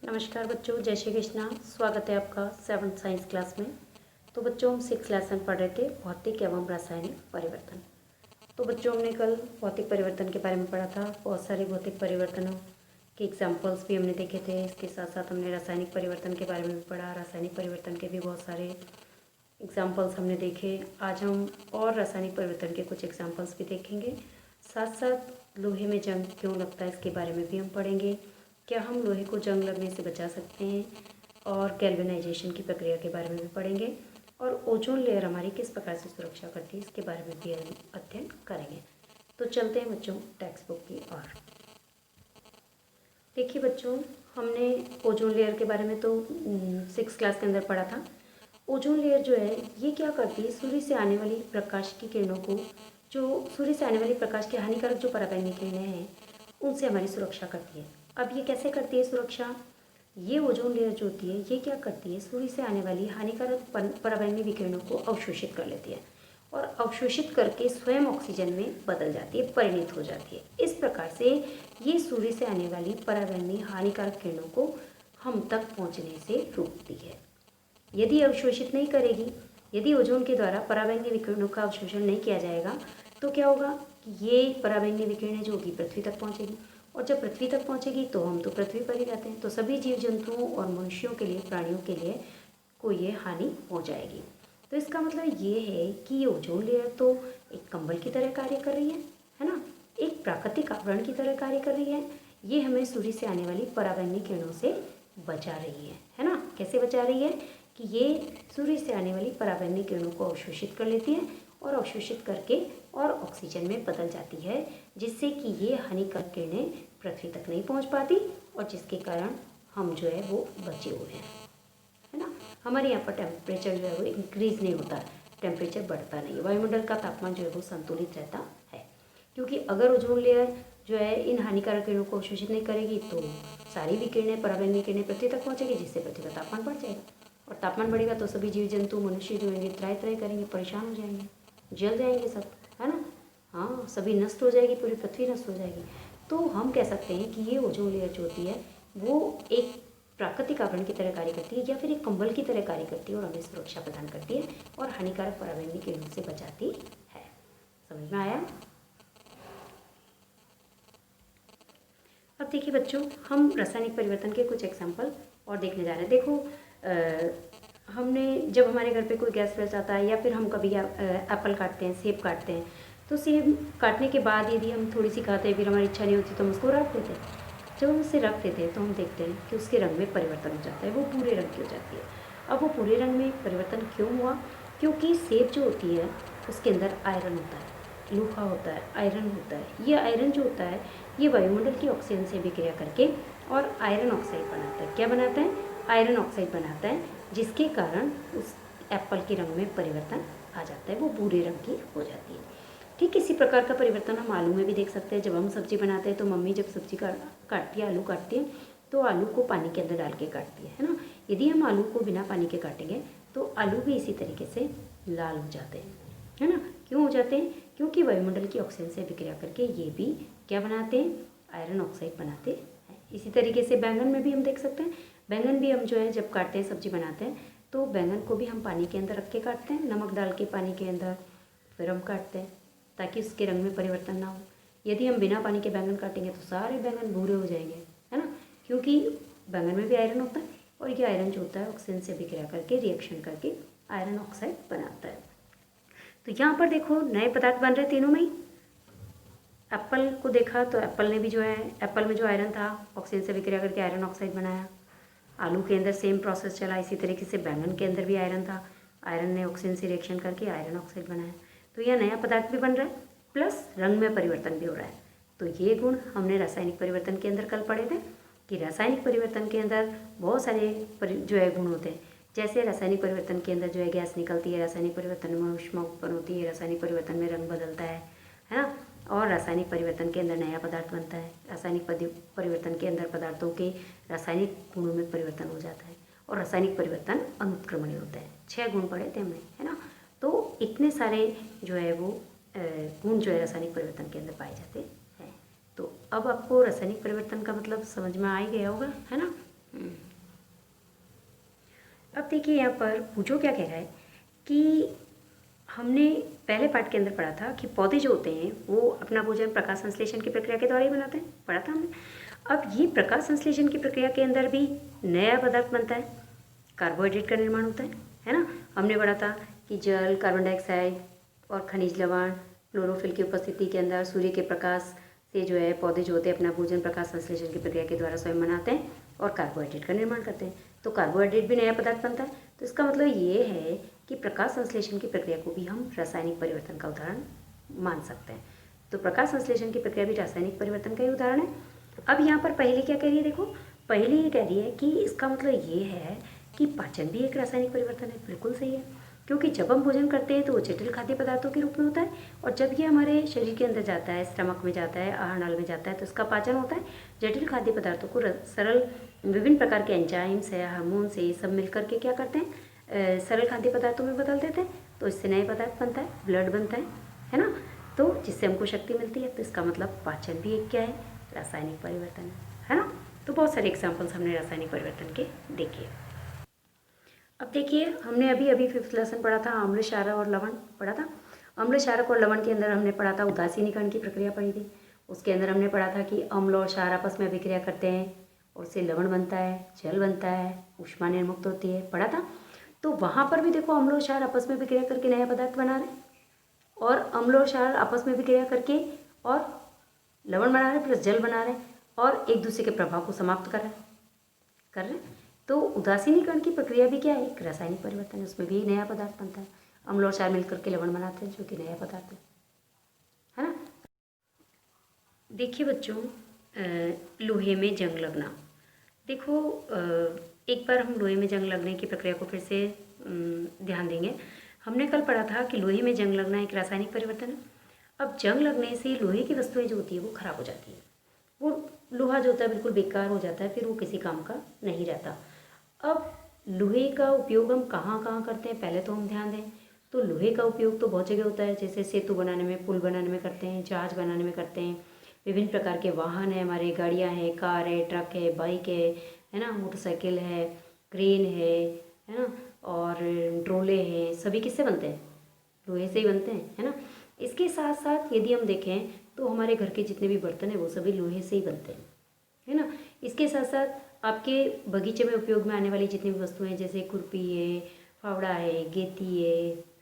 नमस्कार बच्चों, जय श्री कृष्णा। स्वागत है आपका 7th साइंस क्लास में। तो बच्चों हम 6 लेसन पढ़ रहे थे, भौतिक एवं रासायनिक परिवर्तन। तो बच्चों हमने कल भौतिक परिवर्तन के बारे में पढ़ा था। बहुत सारे भौतिक परिवर्तनों के एग्जाम्पल्स भी हमने देखे थे। इसके साथ साथ हमने रासायनिक परिवर्तन के बारे में भी पढ़ा। रासायनिक परिवर्तन के भी बहुत सारे एग्जाम्पल्स हमने देखे। आज हम और रासायनिक परिवर्तन के कुछ एग्जाम्पल्स भी देखेंगे। साथ साथ लोहे में जंग क्यों लगता है इसके बारे में भी हम पढ़ेंगे। क्या हम लोहे को जंग लगने से बचा सकते हैं, और गैल्वेनाइजेशन की प्रक्रिया के बारे में भी पढ़ेंगे। और ओजोन लेयर हमारी किस प्रकार से सुरक्षा करती है इसके बारे में भी हम अध्ययन करेंगे। तो चलते हैं बच्चों टेक्स्ट बुक की ओर। देखिए बच्चों, हमने ओजोन लेयर के बारे में तो 6th क्लास के अंदर पढ़ा था। ओजोन लेयर जो है ये क्या करती है, सूर्य से आने वाली प्रकाश की किरणों को, जो सूर्य से आने वाली प्रकाश के हानिकारक जो पराबैंगनी किरणें हैं उनसे हमारी सुरक्षा करती है। अब ये कैसे करती है सुरक्षा? ये ओजोन लेयर जो होती है ये क्या करती है, सूर्य से आने वाली हानिकारक पराबैंगनी विकिरणों को अवशोषित कर लेती है और अवशोषित करके स्वयं ऑक्सीजन में बदल जाती है, परिणित हो जाती है। इस प्रकार से ये सूर्य से आने वाली पराबैंगनी हानिकारक किरणों को हम तक पहुंचने से रोकती है। यदि अवशोषित नहीं करेगी, यदि ओजोन के द्वारा पराबैंगनी विकिरणों का अवशोषण नहीं किया जाएगा तो क्या होगा कि ये पराबैंगनी विकिरणें जो होगी पृथ्वी तक पहुंचेगी, और जब पृथ्वी तक पहुंचेगी तो हम तो पृथ्वी पर ही रहते हैं, तो सभी जीव जंतुओं और मनुष्यों के लिए, प्राणियों के लिए को ये हानि पहुंचाएगी। तो इसका मतलब ये है कि ये ओजोन लेयर तो एक कंबल की तरह कार्य कर रही है ना, एक प्राकृतिक आवरण की तरह कार्य कर रही है। ये हमें सूर्य से आने वाली पराबैंगनी किरणों से बचा रही है ना। कैसे बचा रही है कि ये सूर्य से आने वाली पराबैंगनी किरणों को अवशोषित कर लेती है और अवशोषित करके और ऑक्सीजन में बदल जाती है, जिससे कि ये हानिकारक किरणें पृथ्वी तक नहीं पहुंच पाती और जिसके कारण हम जो है वो बचे हुए हैं, है ना। हमारे यहाँ पर टेम्परेचर जो है वो इंक्रीज नहीं होता, टेम्परेचर बढ़ता नहीं है, वायुमंडल का तापमान जो है वो संतुलित रहता है। क्योंकि अगर ओजोन लेयर जो है इन हानिकारक किरणों को अवशोषित नहीं करेगी तो सारी विकिरणें, पराबैंगनी किरणें पृथ्वी तक पहुँचेगी, जिससे पृथ्वी का तापमान बढ़ जाएगा, और तापमान बढ़ेगा तो सभी जीव जंतु, मनुष्य जो होंगे त्राही त्राही करेंगे, परेशान हो जाएंगे, जल जाएंगे सब, है ना। हाँ, सभी नष्ट हो जाएगी, पूरी पृथ्वी नष्ट हो जाएगी। तो हम कह सकते हैं कि ये ओजोन लेयर जो होती है वो एक प्राकृतिक आवरण की तरह कार्य करती है, या फिर एक कंबल की तरह कार्य करती है और हमें सुरक्षा प्रदान करती है और हानिकारक पराबैंगनी किरणों से बचाती है। समझ में आया? अब देखिए बच्चों, हम रासायनिक परिवर्तन के कुछ एग्जाम्पल और देखने जा रहे हैं। देखो, हमने जब हमारे घर पे कोई गैस फ्रेश आता है, या फिर हम कभी एप्पल काटते हैं, सेब काटते हैं, तो सेब काटने के बाद यदि हम थोड़ी सी खाते हैं, फिर हमारी इच्छा नहीं होती तो हम उसको रख देते हैं। जब हम उसे रख देते हैं तो हम देखते हैं कि उसके रंग में परिवर्तन हो जाता है, वो भूरे रंग की हो जाती है। अब वो भूरे रंग में परिवर्तन क्यों हुआ? क्योंकि सेब जो होती है उसके अंदर आयरन होता है, लोहा होता है, आयरन होता है। ये आयरन जो होता है ये वायुमंडल की ऑक्सीजन से विक्रिया करके और आयरन ऑक्साइड बनाता है। क्या बनाता है? आयरन ऑक्साइड बनाता है, जिसके कारण उस एप्पल के रंग में परिवर्तन आ जाता है, वो भूरे रंग की हो जाती है। ठीक इसी प्रकार का परिवर्तन हम आलू में भी देख सकते हैं। जब हम सब्जी बनाते हैं तो मम्मी जब सब्जी काटती है, आलू काटती है, तो आलू को पानी के अंदर डाल के काटती है ना। यदि हम आलू को बिना पानी के काटेंगे तो आलू भी इसी तरीके से लाल हो जाते हैं, है ना। क्यों हो जाते हैं? क्योंकि वायुमंडल की ऑक्सीजन से विक्रिया करके ये भी क्या बनाते हैं? आयरन ऑक्साइड बनाते हैं। इसी तरीके से बैंगन में भी हम देख सकते हैं। बैंगन भी हम जो है जब काटते हैं, सब्जी बनाते हैं, तो बैंगन को भी हम पानी के अंदर रख के काटते हैं, नमक डाल के पानी के अंदर फिर हम काटते हैं, ताकि उसके रंग में परिवर्तन ना हो। यदि हम बिना पानी के बैंगन काटेंगे तो सारे बैंगन भूरे हो जाएंगे, है ना। क्योंकि बैंगन में भी आयरन होता है, और ये आयरन जो होता है ऑक्सीजन से विक्रिया करके, रिएक्शन करके आयरन ऑक्साइड बनाता है। तो यहाँ पर देखो नए पदार्थ बन रहे तीनों में ही। एप्पल को देखा तो एप्पल ने भी जो है, एप्पल में जो आयरन था ऑक्सीजन से विक्रिया करके आयरन ऑक्साइड बनाया। आलू के अंदर सेम प्रोसेस चला। इसी तरीके से बैंगन के अंदर भी आयरन था, आयरन ने ऑक्सीजन से रिएक्शन करके आयरन ऑक्साइड बनाया। तो यह नया पदार्थ भी बन रहा है, प्लस रंग में परिवर्तन भी हो रहा है। तो ये गुण हमने रासायनिक परिवर्तन के अंदर कल पढ़े थे कि रासायनिक परिवर्तन के अंदर बहुत सारे जो है गुण होते हैं। जैसे रासायनिक परिवर्तन के अंदर जो है गैस निकलती है, रासायनिक परिवर्तन में ऊष्मा उत्पन्न होती है, रासायनिक परिवर्तन में रंग बदलता है ना। और रासायनिक परिवर्तन के अंदर नया पदार्थ बनता है। रासायनिक परिवर्तन के अंदर पदार्थों के रासायनिक गुणों में परिवर्तन हो जाता है, और रासायनिक परिवर्तन अनुत्क्रमणीय होता है। 6 गुण पढ़े थे हमने, है ना। तो इतने सारे जो है वो गुण जो है रासायनिक परिवर्तन के अंदर पाए जाते हैं। तो अब आपको रासायनिक परिवर्तन का मतलब समझ में आ ही गया होगा, है ना। अब देखिए यहाँ पर पूछो क्या कह रहा है कि हमने पहले पार्ट के अंदर पढ़ा था कि पौधे जो होते हैं वो अपना भोजन प्रकाश संश्लेषण की प्रक्रिया के द्वारा ही बनाते हैं, पढ़ा था हमने। अब ये प्रकाश संश्लेषण की प्रक्रिया के अंदर भी नया पदार्थ बनता है, कार्बोहाइड्रेट का निर्माण होता है ना। हमने पढ़ा था कि जल, कार्बन डाइऑक्साइड और खनिज लवण, क्लोरोफिल की उपस्थिति के अंदर सूर्य के प्रकाश से जो है पौधे जो होते हैं अपना भोजन प्रकाश संश्लेषण की प्रक्रिया के द्वारा स्वयं बनाते हैं और कार्बोहाइड्रेट का निर्माण करते हैं। तो कार्बोहाइड्रेट भी नया पदार्थ बनता है। तो इसका मतलब ये है कि प्रकाश संश्लेषण की प्रक्रिया को भी हम रासायनिक परिवर्तन का उदाहरण मान सकते हैं। तो प्रकाश संश्लेषण की प्रक्रिया भी रासायनिक परिवर्तन का ही उदाहरण है। अब यहाँ पर पहले क्या कह रही है, देखो पहले ये कह रही है कि इसका मतलब ये है कि पाचन भी एक रासायनिक परिवर्तन है। बिल्कुल सही है, क्योंकि जब हम भोजन करते हैं तो वो जटिल खाद्य पदार्थों के रूप में होता है, और जब ये हमारे शरीर के अंदर जाता है, स्टमक में जाता है, आहार नाल में जाता है, तो इसका पाचन होता है। जटिल खाद्य पदार्थों को सरल विभिन्न प्रकार के एंजाइम्स है, हार्मोन्स है, ये सब मिलकर के क्या करते हैं, सरल खाद्य पदार्थों में बदल देते हैं। तो इससे नए पदार्थ बनता है, ब्लड बनता है ना। तो जिससे हमको शक्ति मिलती है। तो इसका मतलब पाचन भी एक क्या है, रासायनिक परिवर्तन है ना। तो बहुत सारे एग्जाम्पल्स हमने रासायनिक परिवर्तन के देखे। अब देखिए हमने अभी 5th लेसन पढ़ा था, अम्ल, क्षारक और लवण पढ़ा था। अम्ल, क्षारक और लवण के अंदर हमने पढ़ा था उदासीनीकरण की प्रक्रिया पढ़ी थी। उसके अंदर हमने पढ़ा था कि अम्ल और क्षार आपस में अभिक्रिया करते हैं और उससे लवण बनता है, जल बनता है, ऊष्मा निर्मुक्त होती है, पढ़ा था। तो वहाँ पर भी देखो अम्ल और क्षार आपस में अभिक्रिया करके नया पदार्थ बना रहे हैं, और अम्ल और क्षार आपस में अभिक्रिया करके और लवण बना रहे हैं प्लस जल बना रहे हैं, और एक दूसरे के प्रभाव को समाप्त कर रहे हैं। तो उदासीनीकरण की प्रक्रिया भी क्या है, एक रासायनिक परिवर्तन है। उसमें भी नया पदार्थ बनता है। अम्ल और क्षार मिलकर के लवण बनाते हैं जो कि नया पदार्थ है ना। देखिए बच्चों, लोहे में जंग लगना। देखो एक बार हम लोहे में जंग लगने की प्रक्रिया को फिर से ध्यान देंगे। हमने कल पढ़ा था कि लोहे में जंग लगना एक रासायनिक परिवर्तन है। अब जंग लगने से लोहे की वस्तुएं जो होती है वो खराब हो जाती है। वो लोहा जो होता है बिल्कुल बेकार हो जाता है, फिर वो किसी काम का नहीं रहता। अब लोहे का उपयोग हम कहाँ कहाँ करते हैं, पहले तो हम ध्यान दें। तो लोहे का उपयोग तो बहुत जगह होता है, जैसे सेतु बनाने में, पुल बनाने में करते हैं, जहाज बनाने में करते हैं, विभिन्न प्रकार के वाहन हैं हमारे, गाड़ियाँ हैं, कार है, ट्रक है, बाइक है ना, मोटरसाइकिल है, क्रेन है ना, और ड्रोले हैं, सभी किससे बनते हैं, लोहे से ही बनते हैं, है ना। इसके साथ साथ यदि हम देखें तो हमारे घर के जितने भी बर्तन हैं वो सभी लोहे से ही बनते हैं, है ना। इसके साथ साथ आपके बगीचे में उपयोग में आने वाली जितनी भी वस्तुएं हैं, जैसे खुरपी है, फावड़ा है, गेती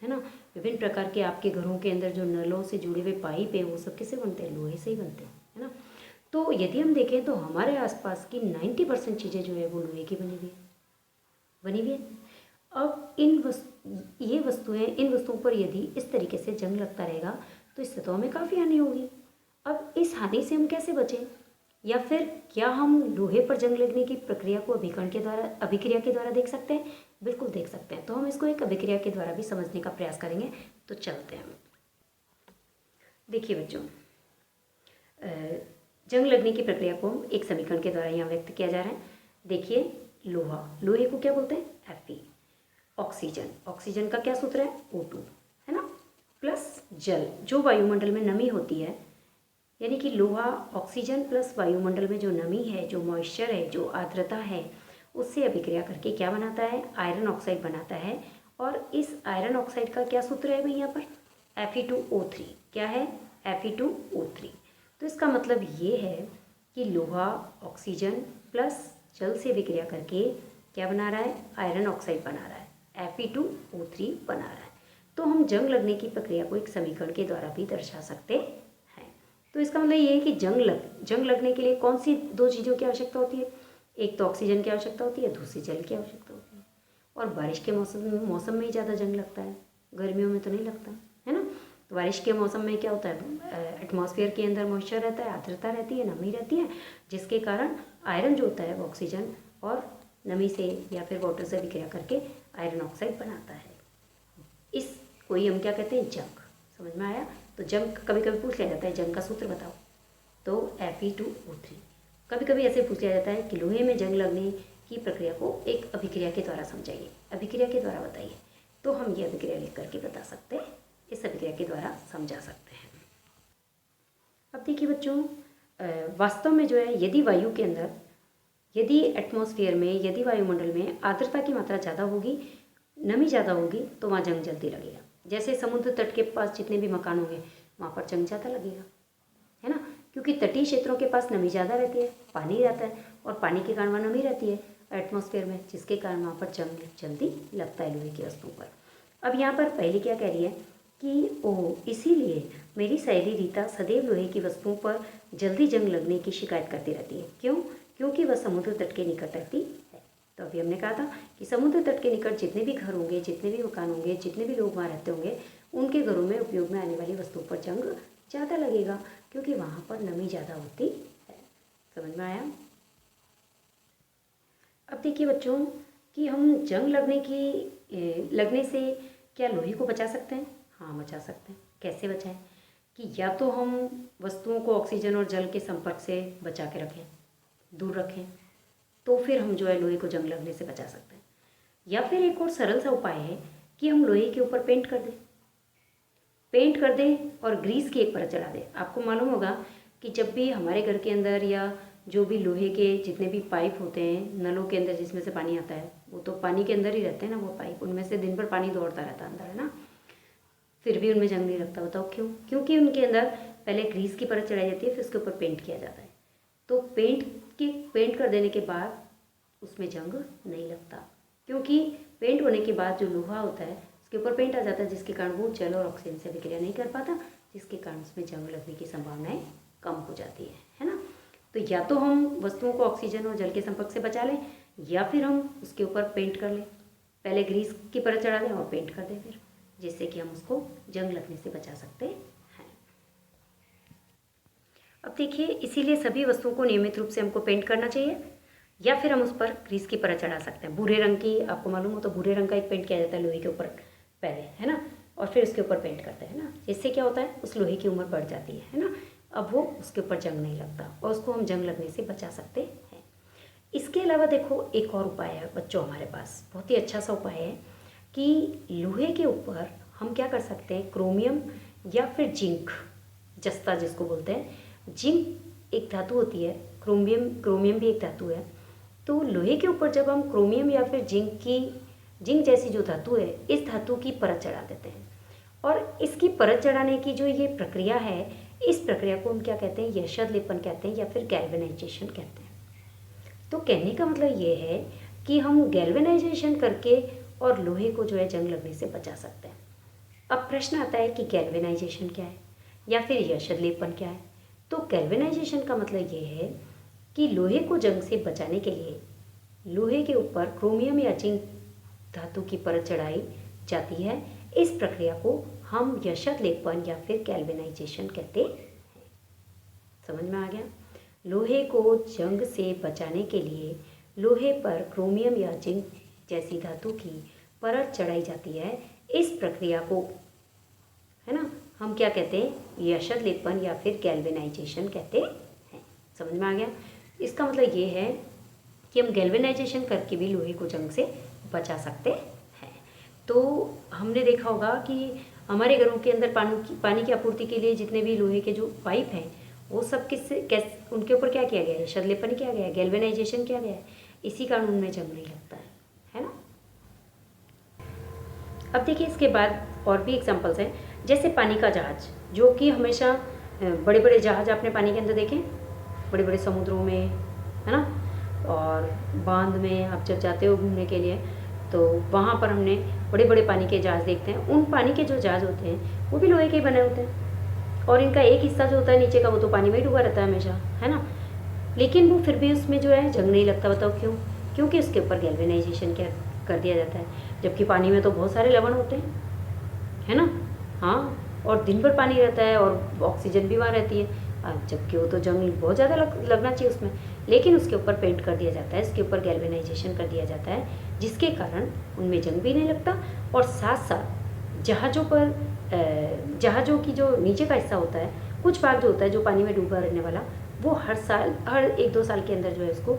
है ना, विभिन्न प्रकार के आपके घरों के अंदर जो नलों से जुड़े हुए पाइप है वो सब किससे बनते हैं, लोहे से ही बनते हैं, है ना। तो यदि हम देखें तो हमारे आसपास की 90% चीज़ें जो है वो लोहे की बनी हुई है। अब इन वस्तुओं पर यदि इस तरीके से जंग लगता रहेगा तो इससे तो हमें काफ़ी हानि होगी। अब इस हानि से हम कैसे बचें, या फिर क्या हम लोहे पर जंग लगने की प्रक्रिया को अभिक्रिया के द्वारा देख सकते हैं? बिल्कुल देख सकते हैं। तो हम इसको एक अभिक्रिया के द्वारा भी समझने का प्रयास करेंगे। तो चलते हैं। देखिए बच्चों, जंग लगने की प्रक्रिया को एक समीकरण के द्वारा यहाँ व्यक्त किया जा रहा है। देखिए लोहे को क्या बोलते हैं, Fe। ऑक्सीजन का क्या सूत्र है, O2, है ना, प्लस जल, जो वायुमंडल में नमी होती है, यानी कि लोहा ऑक्सीजन प्लस वायुमंडल में जो नमी है, जो मॉइस्चर है, जो आर्द्रता है, उससे अभिक्रिया करके क्या बनाता है, आयरन ऑक्साइड बनाता है। और इस आयरन ऑक्साइड का क्या सूत्र है भाई यहाँ पर, Fe2O3। क्या है, Fe2O3। तो इसका मतलब ये है कि लोहा ऑक्सीजन प्लस जल से अभिक्रिया करके क्या बना रहा है, आयरन ऑक्साइड बना रहा है, Fe2O3 बना रहा है। तो हम जंग लगने की प्रक्रिया को एक समीकरण के द्वारा भी दर्शा सकते हैं। तो इसका मतलब ये है कि जंग लगने के लिए कौन सी दो चीज़ों की आवश्यकता होती है, एक तो ऑक्सीजन की आवश्यकता होती है, दूसरी जल की आवश्यकता होती है। और बारिश के मौसम में ही ज़्यादा जंग लगता है, गर्मियों में तो नहीं लगता, है ना। तो बारिश के मौसम में क्या होता है, एटमॉस्फेयर के अंदर मॉइस्चर रहता है, आर्द्रता रहती है, नमी रहती है, जिसके कारण आयरन जो होता है वो ऑक्सीजन और नमी से या फिर वाटर से अभिक्रिया करके आयरन ऑक्साइड बनाता है। इसको ही हम क्या कहते हैं, जंग। समझ में आया। तो जंग कभी कभी पूछ लिया जाता है, जंग का सूत्र बताओ, तो Fe2O3। कभी कभी ऐसे पूछ लिया जाता है कि लोहे में जंग लगने की प्रक्रिया को एक अभिक्रिया के द्वारा समझाइए, अभिक्रिया के द्वारा बताइए। तो हम ये अभिक्रिया लिख करके बता सकते हैं, इस अभिक्रिया के द्वारा समझा सकते हैं। अब देखिए बच्चों, वास्तव में जो है यदि वायु के अंदर यदि एटमॉस्फेयर में, यदि वायुमंडल में आर्द्रता की मात्रा ज़्यादा होगी, नमी ज़्यादा होगी, तो वहाँ जंग जल्दी लगेगा। जैसे समुद्र तट के पास जितने भी मकान होंगे वहाँ पर जंग ज़्यादा लगेगा, है ना, क्योंकि तटीय क्षेत्रों के पास नमी ज़्यादा रहती है, पानी रहता है, और पानी के कारण वहाँ नमी रहती है एटमॉस्फेयर में, जिसके कारण वहाँ पर जंग जल्दी लगता है लोहे की वस्तुओं पर। अब यहाँ पर पहले क्या कह रही है कि ओह, इसीलिए मेरी सहेली रीता सदैव लोहे की वस्तुओं पर जल्दी जंग लगने की शिकायत करती रहती है। क्यों? क्योंकि वह समुद्र तट के निकट रहती है। तो अभी हमने कहा था कि समुद्र तट के निकट जितने भी घर होंगे, जितने भी मकान होंगे, जितने भी लोग वहाँ रहते होंगे, उनके घरों में उपयोग में आने वाली वस्तुओं पर जंग ज़्यादा लगेगा, क्योंकि वहाँ पर नमी ज़्यादा होती है। समझ में आया? अब देखिए बच्चों कि हम जंग लगने से क्या लोहे को बचा सकते हैं? हाँ, बचा सकते हैं। कैसे बचाएं? कि या तो हम वस्तुओं को ऑक्सीजन और जल के संपर्क से बचा के रखें, दूर रखें, तो फिर हम जो है लोहे को जंग लगने से बचा सकते हैं। या फिर एक और सरल सा उपाय है कि हम लोहे के ऊपर पेंट कर दें और ग्रीस की एक परत चढ़ा दें। आपको मालूम होगा कि जब भी हमारे घर के अंदर या जो भी लोहे के जितने भी पाइप होते हैं नलों के अंदर जिसमें से पानी आता है, वो तो पानी के अंदर ही रहते हैं ना, वो पाइप, उनमें से दिन भर पानी दौड़ता रहता है अंदर, है ना, फिर भी उनमें जंग नहीं लगता। बताओ क्यों? क्योंकि उनके अंदर पहले ग्रीस की परत चढ़ाई जाती है, फिर उसके ऊपर पेंट किया जाता है। तो पेंट कर देने के बाद उसमें जंग नहीं लगता, क्योंकि पेंट होने के बाद जो लोहा होता है उसके ऊपर पेंट आ जाता है, जिसके कारण वो जल और ऑक्सीजन से विक्रिया नहीं कर पाता, जिसके कारण उसमें जंग लगने की संभावनाएं कम हो जाती है ना। तो या तो हम वस्तुओं को ऑक्सीजन और जल के संपर्क से बचा लें, या फिर हम उसके ऊपर पेंट कर लें, पहले ग्रीस की परत चढ़ा दें और पेंट कर दें, फिर जिससे कि हम उसको जंग लगने से बचा सकते हैं। अब देखिए, इसीलिए सभी वस्तुओं को नियमित रूप से हमको पेंट करना चाहिए, या फिर हम उस पर ग्रीस की परत चढ़ा सकते हैं। भूरे रंग की, आपको मालूम हो तो भूरे रंग का एक पेंट किया जाता है लोहे के ऊपर पहले, है ना, और फिर उसके ऊपर पेंट करते हैं ना, जिससे क्या होता है उस लोहे की उम्र बढ़ जाती है ना, अब वो उसके ऊपर जंग नहीं लगता और उसको हम जंग लगने से बचा सकते हैं। इसके अलावा देखो एक और उपाय है बच्चों हमारे पास, बहुत ही अच्छा सा उपाय है कि लोहे के ऊपर हम क्या कर सकते हैं, क्रोमियम या फिर जिंक, जस्ता जिसको बोलते हैं, जिंक एक धातु होती है, क्रोमियम भी एक धातु है। तो लोहे के ऊपर जब हम क्रोमियम या फिर जिंक जैसी जो धातु है, इस धातु की परत चढ़ा देते हैं, और इसकी परत चढ़ाने की जो ये प्रक्रिया है, इस प्रक्रिया को हम क्या कहते हैं, यशद लेपन कहते हैं या फिर गैल्वेनाइजेशन कहते हैं। तो कहने का मतलब ये है कि हम गैल्वेनाइजेशन करके और लोहे को जो है जंग लगने से बचा सकते हैं। अब प्रश्न आता है कि गैल्वेनाइजेशन क्या है या फिर यशद लेपन क्या है। तो गैल्वेनाइजेशन का मतलब ये है कि लोहे को जंग से बचाने के लिए लोहे के ऊपर क्रोमियम या जिंक धातु की परत चढ़ाई जाती है। इस प्रक्रिया को हम यशद लेपन या फिर गैल्वेनाइजेशन कहते हैं। समझ में आ गया? लोहे को जंग से बचाने के लिए लोहे पर क्रोमियम या जिंक जैसी धातु की परत चढ़ाई जाती है। इस प्रक्रिया को, है ना, हम क्या कहते हैं, यशद लेपन या फिर गैल्वेनाइजेशन कहते हैं। समझ में आ गया? इसका मतलब ये है कि हम गैल्वेनाइजेशन करके भी लोहे को जंग से बचा सकते हैं। तो हमने देखा होगा कि हमारे घरों के अंदर पानी की आपूर्ति के लिए जितने भी लोहे के जो पाइप हैं, वो सब कैसे उनके ऊपर क्या किया गया है, यशद लेपन किया गया है, गैल्वेनाइजेशन किया गया है, इसी कारण उनमें जंग नहीं लगता है ना। अब देखिए इसके बाद और भी एग्जांपल्स हैं, जैसे पानी का जहाज, जो कि हमेशा बड़े बड़े जहाज आपने पानी के अंदर देखे, बड़े बड़े समुद्रों में, है ना, और बांध में आप जब जाते हो घूमने के लिए तो वहाँ पर हमने बड़े बड़े पानी के जहाज देखते हैं। उन पानी के जो जहाज होते हैं वो भी लोहे के बने होते हैं, और इनका एक हिस्सा जो होता है नीचे का वो तो पानी में ही डूबा रहता है हमेशा, है ना, लेकिन वो फिर भी उसमें जो है जंग नहीं लगता। बताओ क्यों? क्योंकि उसके ऊपर गैल्वेनाइजेशन क्या कर दिया जाता है। जबकि पानी में तो बहुत सारे लवण होते हैं, है ना, हाँ, और दिन भर पानी रहता है और ऑक्सीजन भी वहाँ रहती है, जबकि वो तो जंग बहुत ज़्यादा लगना चाहिए उसमें, लेकिन उसके ऊपर पेंट कर दिया जाता है, इसके ऊपर गैल्वेनाइजेशन कर दिया जाता है, जिसके कारण उनमें जंग भी नहीं लगता। और साथ साथ जहाज़ों की जो नीचे का हिस्सा होता है, कुछ भाग जो होता है जो पानी में डूबा रहने वाला, वो हर 1-2 साल के अंदर जो है उसको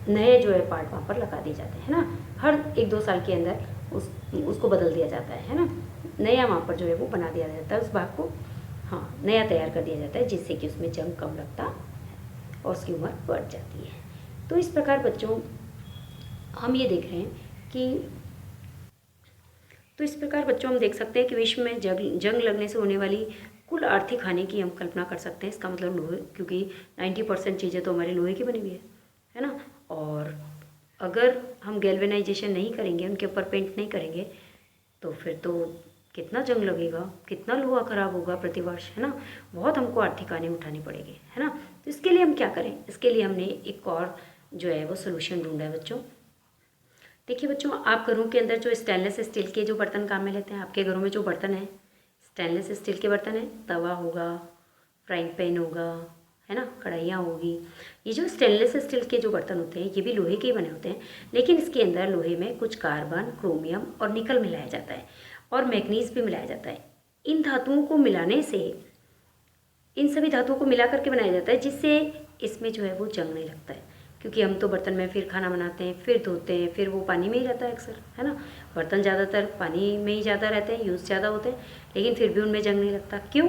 नए जो है पार्ट वहाँ पर लगा दिए जाते हैं ना, हर 1-2 साल के अंदर उसको बदल दिया जाता है ना, नया वहाँ पर जो है वो बना दिया जाता है, उस भाग को, हाँ, नया तैयार कर दिया जाता है, जिससे कि उसमें जंग कम लगता और उसकी उम्र बढ़ जाती है। तो इस प्रकार बच्चों हम ये देख रहे हैं कि हम देख सकते हैं कि विश्व में जंग लगने से होने वाली कुल आर्थिक हानि की हम कल्पना कर सकते हैं। इसका मतलब लोहे, क्योंकि 90% चीज़ें तो हमारे लोहे की बनी हुई है ना। और अगर हम गैल्वेनाइजेशन नहीं करेंगे, उनके ऊपर पेंट नहीं करेंगे, तो फिर तो कितना जंग लगेगा, कितना लोहा खराब होगा प्रतिवर्ष, है ना। बहुत हमको आर्थिक हानि उठानी पड़ेगी, है ना। तो इसके लिए हम क्या करें, इसके लिए हमने एक और जो है वो सोल्यूशन ढूंढा है बच्चों। देखिए बच्चों, आप घरों के अंदर जो स्टेनलेस स्टील के जो बर्तन काम में लेते हैं, आपके घरों में जो बर्तन है स्टेनलेस स्टील के बर्तन है, तवा होगा, फ्राइंग पैन होगा, है ना, कढ़ाइयाँ होगी। ये जो स्टेनलेस स्टील के जो बर्तन होते हैं ये भी लोहे के ही बने होते हैं, लेकिन इसके अंदर लोहे में कुछ कार्बन, क्रोमियम और निकल मिलाया जाता है और मैग्नीज भी मिलाया जाता है। इन धातुओं को मिलाने से, इन सभी धातुओं को मिला करके बनाया जाता है, जिससे इसमें जो है वो जंग नहीं लगता है। क्योंकि हम तो बर्तन में फिर खाना बनाते हैं, फिर धोते हैं, फिर वो पानी में ही रहता है अक्सर, है ना। बर्तन ज़्यादातर पानी में ही ज़्यादा रहते हैं, यूज़ ज़्यादा होते हैं, लेकिन फिर भी उनमें जंग नहीं लगता। क्यों?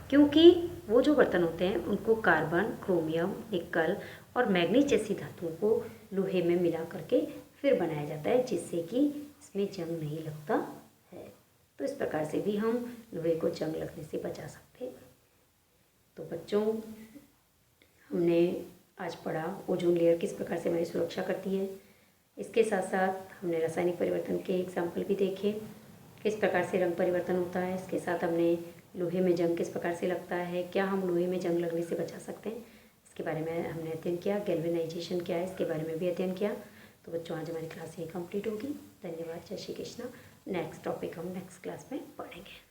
क्योंकि वो जो बर्तन होते हैं उनको कार्बन, क्रोमियम, निकल और मैग्नीज जैसी धातुओं को लोहे में मिला करके फिर बनाया जाता है, जिससे कि इसमें जंग नहीं लगता है। तो इस प्रकार से भी हम लोहे को जंग लगने से बचा सकते हैं। तो बच्चों, हमने आज पढ़ा ओजोन लेयर किस प्रकार से हमारी सुरक्षा करती है। इसके साथ साथ हमने रासायनिक परिवर्तन के एग्जाम्पल भी देखे, किस प्रकार से रंग परिवर्तन होता है। इसके साथ हमने लोहे में जंग किस प्रकार से लगता है, क्या हम लोहे में जंग लगने से बचा सकते हैं, इसके बारे में हमने अध्ययन किया। गैल्वेनाइजेशन क्या है, इसके बारे में भी अध्ययन किया। तो बच्चों, आज हमारी क्लास यही कंप्लीट होगी। धन्यवाद। जय श्री कृष्णा। नेक्स्ट टॉपिक हम नेक्स्ट क्लास में पढ़ेंगे।